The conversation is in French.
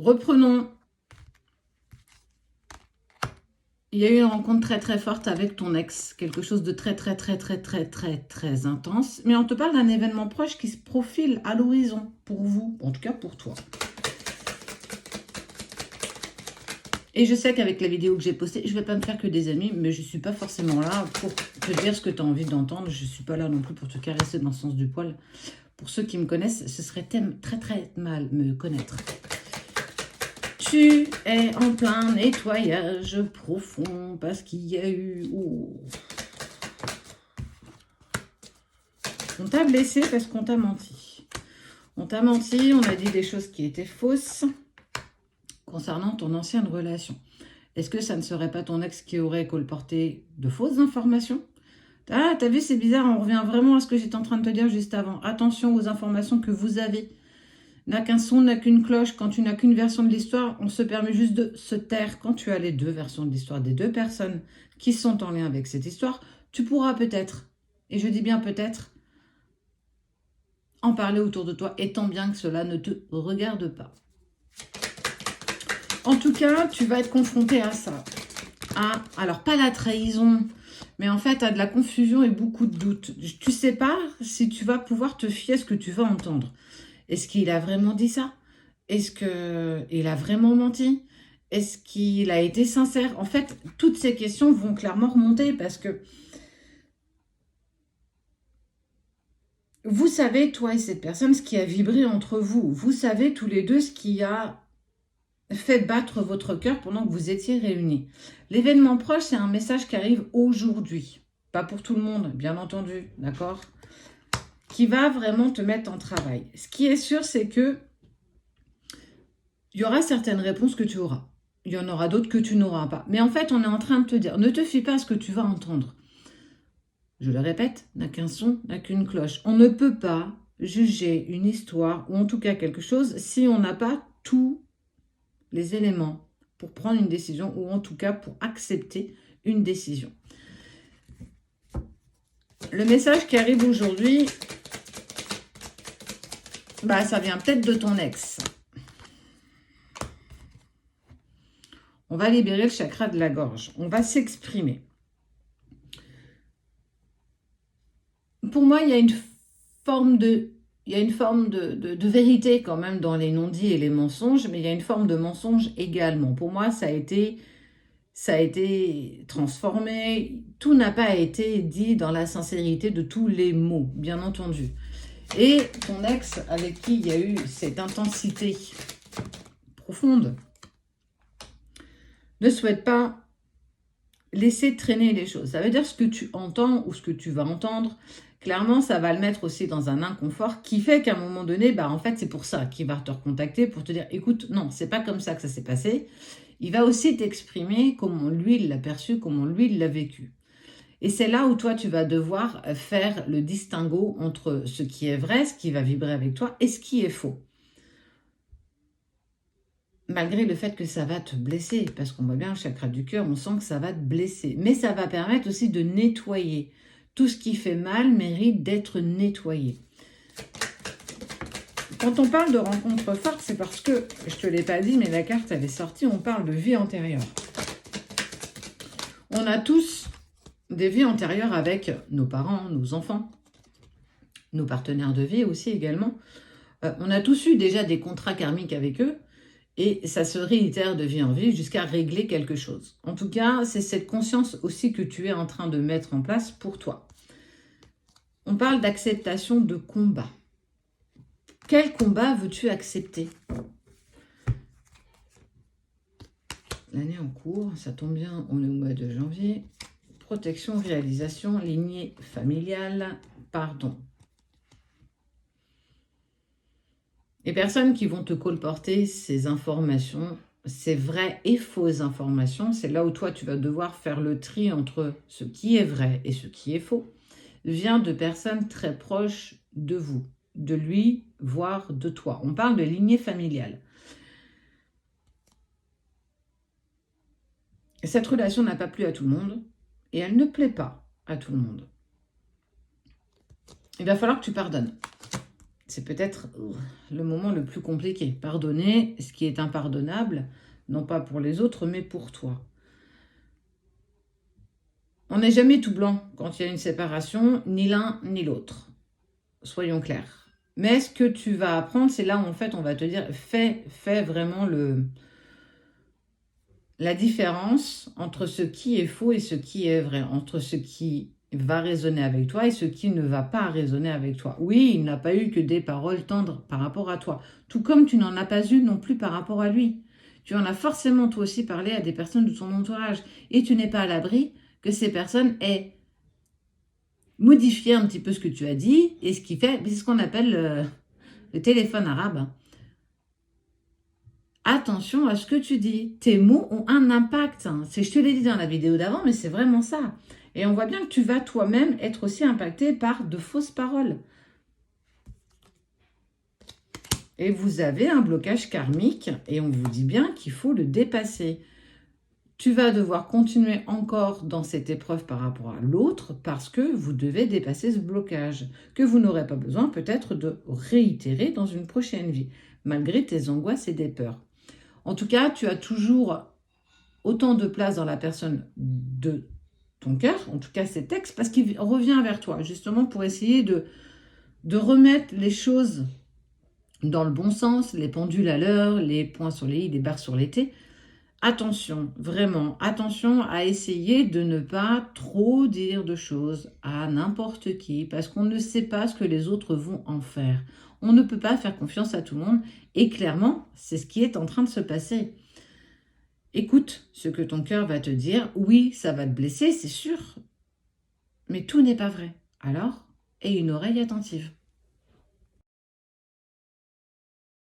Reprenons. Il y a eu une rencontre très très forte avec ton ex. Quelque chose de très très très très très très très intense. Mais on te parle d'un événement proche qui se profile à l'horizon pour vous. En tout cas pour toi. Et je sais qu'avec la vidéo que j'ai postée, je ne vais pas me faire que des amis, mais je ne suis pas forcément là pour te dire ce que tu as envie d'entendre. Je ne suis pas là non plus pour te caresser dans le sens du poil. Pour ceux qui me connaissent, ce serait très très mal me connaître. Tu es en plein nettoyage profond parce qu'il y a eu... Oh. On t'a blessé parce qu'on t'a menti. On t'a menti, on a dit des choses qui étaient fausses concernant ton ancienne relation. Est-ce que ça ne serait pas ton ex qui aurait colporté de fausses informations? Ah, t'as vu, c'est bizarre, on revient vraiment à ce que j'étais en train de te dire juste avant. Attention aux informations que vous avez. N'a qu'un son, n'a qu'une cloche. Quand tu n'as qu'une version de l'histoire, on se permet juste de se taire. Quand tu as les deux versions de l'histoire des deux personnes qui sont en lien avec cette histoire, tu pourras peut-être, et je dis bien peut-être, en parler autour de toi, étant bien que cela ne te regarde pas. En tout cas, tu vas être confronté à ça. Alors, pas la trahison, mais en fait, à de la confusion et beaucoup de doutes. Tu ne sais pas si tu vas pouvoir te fier à ce que tu vas entendre. Est-ce qu'il a vraiment dit ça? Est-ce qu'il a vraiment menti? Est-ce qu'il a été sincère? En fait, toutes ces questions vont clairement remonter parce que vous savez, toi et cette personne, ce qui a vibré entre vous. Vous savez tous les deux ce qui a fait battre votre cœur pendant que vous étiez réunis. L'événement proche, c'est un message qui arrive aujourd'hui. Pas pour tout le monde, bien entendu, d'accord? Qui va vraiment te mettre en travail. Ce qui est sûr, c'est que il y aura certaines réponses que tu auras. Il y en aura d'autres que tu n'auras pas. Mais en fait, on est en train de te dire, ne te fie pas à ce que tu vas entendre. Je le répète, n'a qu'un son, n'a qu'une cloche. On ne peut pas juger une histoire, ou en tout cas quelque chose, si on n'a pas tous les éléments pour prendre une décision, ou en tout cas pour accepter une décision. Le message qui arrive aujourd'hui, ça vient peut-être de ton ex. On va libérer le chakra de la gorge. On va s'exprimer. Pour moi, il y a une forme de vérité quand même dans les non-dits et les mensonges, mais il y a une forme de mensonge également. Pour moi, ça a été transformé. Tout n'a pas été dit dans la sincérité de tous les mots, bien entendu. Et ton ex, avec qui il y a eu cette intensité profonde, ne souhaite pas laisser traîner les choses. Ça veut dire ce que tu entends ou ce que tu vas entendre. Clairement, ça va le mettre aussi dans un inconfort qui fait qu'à un moment donné, en fait, c'est pour ça qu'il va te recontacter pour te dire, écoute, non, c'est pas comme ça que ça s'est passé. Il va aussi t'exprimer comment lui, il l'a perçu, comment lui, il l'a vécu. Et c'est là où toi, tu vas devoir faire le distinguo entre ce qui est vrai, ce qui va vibrer avec toi, et ce qui est faux. Malgré le fait que ça va te blesser, parce qu'on voit bien le chakra du cœur, on sent que ça va te blesser. Mais ça va permettre aussi de nettoyer. Tout ce qui fait mal mérite d'être nettoyé. Quand on parle de rencontre forte, c'est parce que, je ne te l'ai pas dit, mais la carte elle est sortie, on parle de vie antérieure. On a tous des vies antérieures avec nos parents, nos enfants, nos partenaires de vie aussi également. On a tous eu déjà des contrats karmiques avec eux. Et ça se réitère de vie en vie jusqu'à régler quelque chose. En tout cas, c'est cette conscience aussi que tu es en train de mettre en place pour toi. On parle d'acceptation de combat. Quel combat veux-tu accepter? L'année en cours, ça tombe bien, on est au mois de janvier. Protection, réalisation, lignée familiale, pardon. Les personnes qui vont te colporter ces informations, ces vraies et fausses informations, c'est là où toi tu vas devoir faire le tri entre ce qui est vrai et ce qui est faux, vient de personnes très proches de vous, de lui, voire de toi. On parle de lignée familiale. Cette relation n'a pas plu à tout le monde et elle ne plaît pas à tout le monde. Il va falloir que tu pardonnes. c'est peut-être le moment le plus compliqué. Pardonner ce qui est impardonnable, non pas pour les autres, mais pour toi. On n'est jamais tout blanc quand il y a une séparation, ni l'un ni l'autre. Soyons clairs. Mais ce que tu vas apprendre, c'est là où en fait on va te dire, fais vraiment la différence entre ce qui est faux et ce qui est vrai, entre ce qui va résonner avec toi et ce qui ne va pas résonner avec toi. Oui, il n'a pas eu que des paroles tendres par rapport à toi, tout comme tu n'en as pas eu non plus par rapport à lui. Tu en as forcément toi aussi parlé à des personnes de ton entourage et tu n'es pas à l'abri que ces personnes aient modifié un petit peu ce que tu as dit et ce qui fait, c'est ce qu'on appelle le téléphone arabe. Attention à ce que tu dis. Tes mots ont un impact. Je te l'ai dit dans la vidéo d'avant, mais c'est vraiment ça. Et on voit bien que tu vas toi-même être aussi impacté par de fausses paroles. Et vous avez un blocage karmique et on vous dit bien qu'il faut le dépasser. Tu vas devoir continuer encore dans cette épreuve par rapport à l'autre parce que vous devez dépasser ce blocage, que vous n'aurez pas besoin peut-être de réitérer dans une prochaine vie, malgré tes angoisses et des peurs. En tout cas, tu as toujours autant de place dans la personne de ton cœur, en tout cas cet ex, parce qu'il revient vers toi, justement pour essayer de remettre les choses dans le bon sens, les pendules à l'heure, les points sur les i, les barres sur les t. Attention, vraiment, attention à essayer de ne pas trop dire de choses à n'importe qui, parce qu'on ne sait pas ce que les autres vont en faire. On ne peut pas faire confiance à tout le monde, et clairement, c'est ce qui est en train de se passer. Écoute ce que ton cœur va te dire. Oui, ça va te blesser, c'est sûr, mais tout n'est pas vrai. Alors, aie une oreille attentive.